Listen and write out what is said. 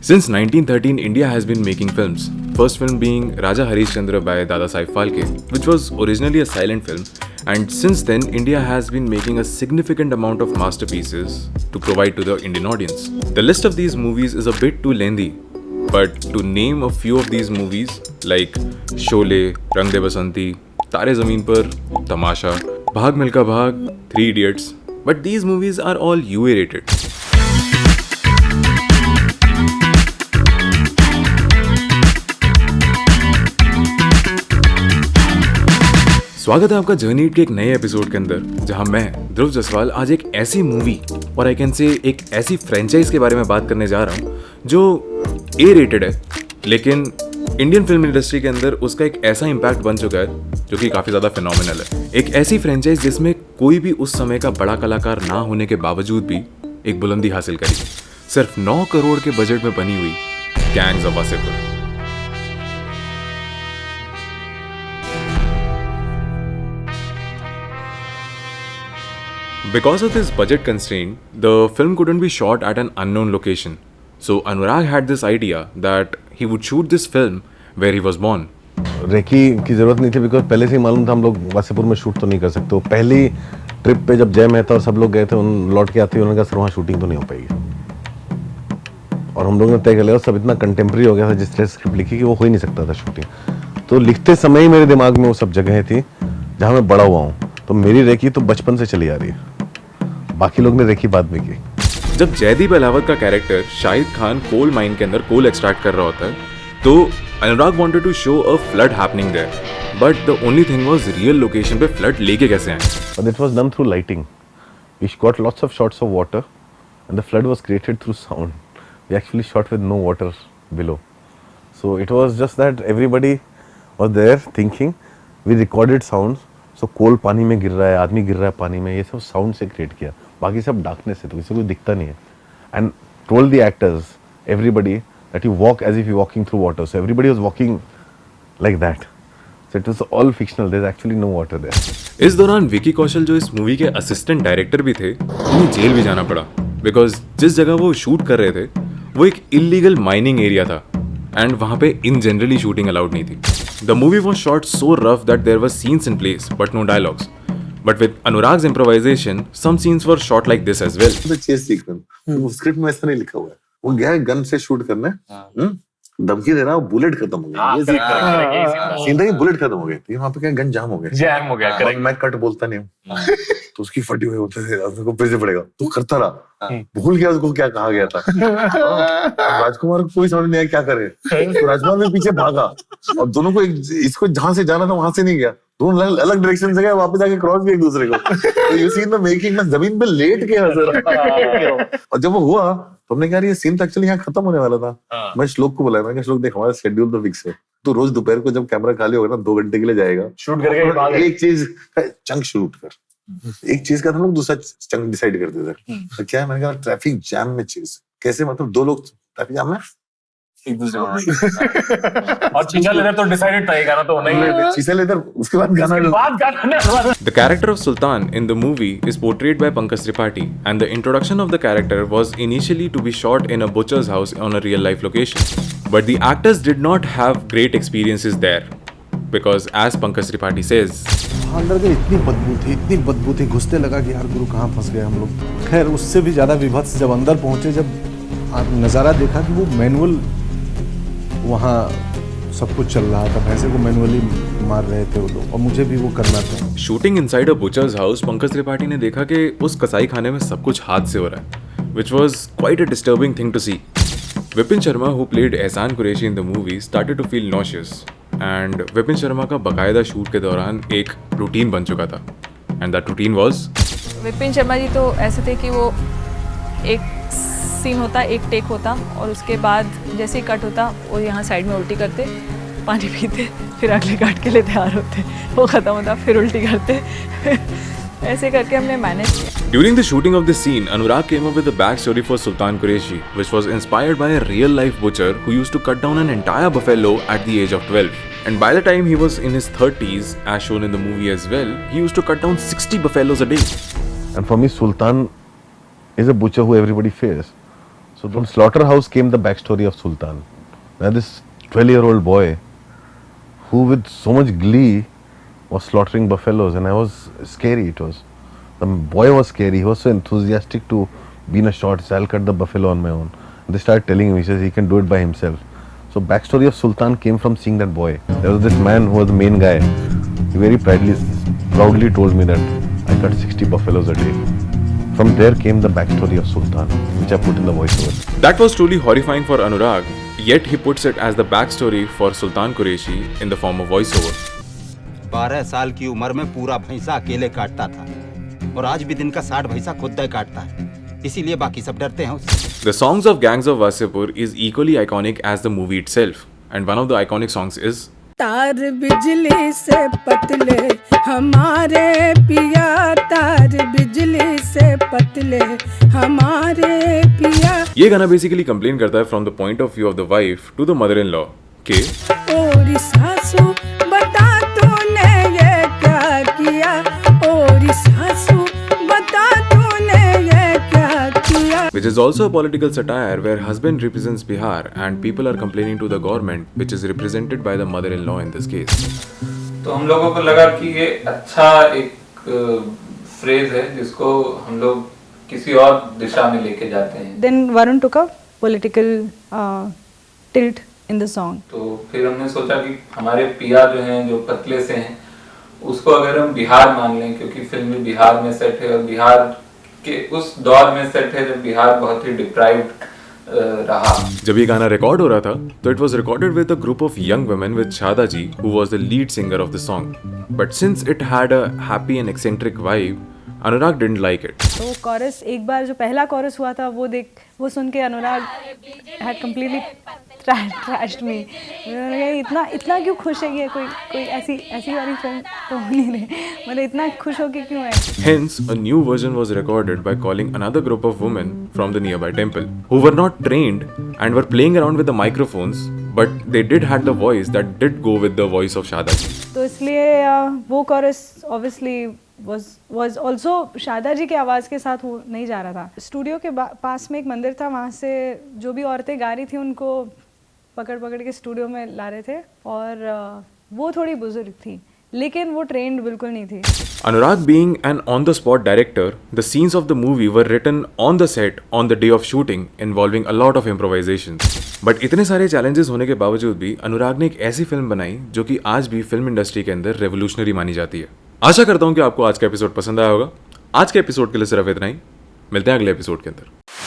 Since 1913, India has been making films. First film being Raja Harishchandra by Dada Saib Phalke, which was originally a silent film. And since then, India has been making a significant amount of masterpieces to provide to the Indian audience. The list of these movies is a bit too lengthy, but to name a few of these movies like Sholay, Rang De Basanti, Tare Zameen Par, Tamasha, Bhag Milka Bhag, Three Idiots, but these movies are all UA rated. स्वागत है आपका journey के एक नए episode के अंदर, जहां मैं ध्रुव जसवाल आज एक ऐसी मूवी और आई कैन से एक ऐसी फ्रेंचाइज के बारे में बात करने जा रहा हूं जो ए रेटेड है, लेकिन इंडियन फिल्म इंडस्ट्री के अंदर उसका एक ऐसा इम्पैक्ट बन चुका है जो कि काफ़ी ज़्यादा फिनोमिनल है। एक ऐसी फ्रेंचाइज जिसमें कोई भी उस समय का बड़ा कलाकार ना होने के बावजूद भी एक बुलंदी हासिल करी, सिर्फ 9 करोड़ के बजट में बनी हुई gangs of Wasseypur. Because of this budget constraint, the film couldn't be shot at an unknown location. So Anurag had this idea that he would shoot this film where he was born. Recce की जरूरत नहीं थी because पहले से ही मालूम था हम लोग वासेपुर में शूट तो नहीं कर सकते। पहली ट्रिप पे जब जय मेहता और सब लोग गए थे, उन लौट के आते उन्होंने कहा सर वहाँ शूटिंग तो नहीं हो पाएगी, और हम लोग ने तय कर लिया। सब इतना कंटेम्प्रेरी हो गया था जिस तरह स्क्रिप्ट लिखी कि वो हो ही नहीं सकता था शूटिंग। तो लिखते समय ही मेरे दिमाग में वो सब जगहें थी जहाँ मैं बड़ा हुआ हूँ। तो मेरी रेकी तो बचपन से चली आ रही है, बाकी लोग ने रेकी बाद में की। जब जयदीप अहलावत का character Shahid Khan coal mine के अंदर कोल एक्सट्रैक्ट कर रहा होता है, तो Anurag wanted to show a flood happening there, but the only thing was real location पे फ्लड लेके कैसे आए। But it was done through lighting. We got lots of shots of water, and the flood was created through sound. We actually shot with no water below. So it was just that everybody was there thinking. We recorded sounds. So कोल पानी में गिर रहा है, आदमी गिर रहा है पानी में, ये सब साउंड से क्रिएट किया। बाकी सब डार्कनेस है तो किसी को दिखता नहीं है। And told the actors everybody that you walk as if you walking through water, so everybody was walking like that, so it was all fictional, there is actually no water there. इस दौरान विकी कौशल जो इस movie के assistant director भी थे, उन्हें jail भी जाना पड़ा बिकॉज जिस जगह वो शूट कर रहे थे वो एक इलीगल माइनिंग एरिया था एंड वहाँ पे इन जनरली शूटिंग अलाउड नहीं थी। The movie was shot so rough that there were scenes in place but no dialogues. But with Anurag's improvisation, some scenes were shot like this as well. The chase sequence, वो script में ऐसा नहीं लिखा हुआ है। वो गया है गन से शूट करने, धमकी दे रहा है, बुलेट खत्म हो गया। ये सीन था कि बुलेट खत्म हो गई, तो वहाँ पे क्या गन जाम हो गया। करेक्ट। मैं कट बोलता नहीं हूँ, तो उसकी फटी हुई होते थे, उसको फिर से पड़ेगा, तो करता रहा, भूल गया उसको क्या कहा गया था। राजकुमार को कोई समझ नहीं आया क्या करे, तो राजकुमार भी पीछे भागा और दोनों को इसको जहां से जाना था वहां से नहीं गया, दोनों अलग डायरेक्शन से गए, वापस आके क्रॉस किया एक दूसरे को। तो ये सीन में मेकिंग में जमीन पे लेट के हंस रहा, और जब वो हुआ तो हमने कहा ये सीन तो एक्चुअली यहाँ खत्म होने वाला था। मैं श्लोक को बुलाया, मैं श्लोक देख हमारा शेड्यूल तो फिक्स है, तो रोज दोपहर को जब कैमरा खाली होगा ना 2 घंटे के लिए जाएगा शूट करके, एक चीज चंक शूट कर, एक चीज का हम लोग दूसरा चंक डिसाइड करते थे। तो क्या है, मैंने कहा ट्रैफिक जैम में चीज कैसे, मतलब 2 लोग ट्रैफिक जैम में एक दूसरे को और चीजा लेदर तो डिसाइडेड था ये गाना तो होना ही है। चीजा लेदर उसके बाद गाना The character of Sultan in the movie is portrayed by Pankaj Tripathi, and the introduction of the character was initially to be shot in a butcher's house on a real life location. But the actors did not have great experiences there because as Pankaj Tripathi says, अंदर गए इतनी बदबू थी, घुसते लगा कि यार गुरु कहाँ फंस गए हम लोग। खैर उससे भी ज्यादा विभत्स जब अंदर पहुंचे, जब नजारा देखा कि वो मैनुअल वहाँ सब कुछ चल रहा था, भैंसे को मैनुअली मार रहे थे वो लोग, और मुझे भी वो करना था। Shooting inside a butchers house, Pankaj Tripathi ने देखा कि उस कसाई खाने में सब कुछ हाथ से हो रहा है, which was quite a disturbing thing to see. Vipin Sharma, who played एहसान Qureshi in the movie, started to feel nauseous, and Vipin Sharma का बकायदा शूट के दौरान एक रूटीन बन चुका था, and that routine was Vipin Sharma ji तो ऐसे थे कि वो एक सीन होता, एक टेक होता, और उसके बाद जैसे ही कट होता वो यहाँ साइड में उल्टी करते, पानी पीते, फिर अगले कट के लिए तैयार होते, वो खत्म होता, फिर उल्टी करते। ऐसे करके हमने मैनेज किया। During the shooting of this scene, Anurag came up with a backstory for Sultan Qureshi, which was inspired by a real-life butcher who used to cut down an entire buffalo at the age of 12. And by the time he was in his 30s, as shown in the movie as well, he used to cut down 60 buffaloes a day. And for me, Sultan is a butcher who everybody fears. So from slaughterhouse came the backstory of Sultan. Now this 12-year-old boy who with so much glee was slaughtering buffaloes, and I was scary. It was, the boy was scary. He was so enthusiastic to be in a shot. So I'll cut the buffalo on my own. And they started telling him, he says he can do it by himself. So backstory of Sultan came from seeing that boy. There was this man who was the main guy. He very proudly told me that I cut 60 buffaloes a day. From there came the backstory of Sultan, which I put in the voiceover. That was truly horrifying for Anurag, yet he puts it as the backstory for Sultan Qureshi in the form of voiceover. 12 साल की उम्र में पूरा भैंसा अकेले काटता था और आज भी दिन का 60 भैंसा खुद तय काटता है, इसीलिए बाकी सब डरते हैं उससे। The songs of Gangs of Wasseypur is equally iconic as the movie itself, and one of the iconic songs is तार बिजली से पतले हमारे पिया, तार बिजली से पतले हमारे पिया। ये गाना बेसिकली कंप्लेन करता है from the point of view of the wife to the mother in law के और सासू बता तूने ये क्या किया, और सासू बता तूने ये क्या किया। which is also a political satire where husband represents Bihar and people are complaining to the government, which is represented by the mother-in-law in this case. तो हम लोगों को लगा कि ये अच्छा एक फ्रेज है जिसको हम लोग किसी और दिशा में लेके जाते हैं। Then Varun took a political tilt in the song. तो फिर हमने सोचा कि हमारे पिया जो हैं जो पतले से हैं उसको अगर हम बिहार मान लें, क्योंकि फिल्म भी बिहार में सेट है और बिहार के उस दौर में सेट है जब बिहार बहुत ही डिप्राइव्ड रहा। जब ये गाना रिकॉर्ड हो रहा था तो it was recorded with a group of young women with Shada ji who was the lead singer of the song, but since it had a happy and eccentric vibe Anurag didn't like it. तो chorus एक बार जो पहला chorus हुआ था वो सुन के अनुराग had completely trashed मी। इतना क्यों खुश है ये, कोई ऐसी वाली फिल्म तो हो नहीं रही, मतलब इतना खुश होके क्यों है। Hence, a new version was recorded by calling another group of women from the nearby temple who were not trained and were playing around with the microphones, but they did had the voice that did go with the voice of Shada ji. तो इसलिए वो chorus obviously was also शादा जी के आवाज़ के साथ वो नहीं जा रहा था। स्टूडियो के पास में एक मंदिर था, वहाँ से जो भी औरतें गा रही थी उनको पकड़ के स्टूडियो में ला रहे थे, और वो थोड़ी बुजुर्ग थी लेकिन वो ट्रेंड बिल्कुल नहीं थी। Anurag being an on-the-spot director, the scenes of the movie were written on the set on the day of shooting, involving a lot of improvisations. But इतने सारे challenges होने के बावजूद भी अनुराग ने एक ऐसी फिल्म बनाई जो कि आज भी फिल्म इंडस्ट्री के अंदर रेवोल्यूशनरी मानी जाती है। आशा करता हूँ कि आपको आज का एपिसोड पसंद आया होगा। आज के एपिसोड के लिए सिर्फ इतना ही, मिलते हैं अगले एपिसोड के अंदर।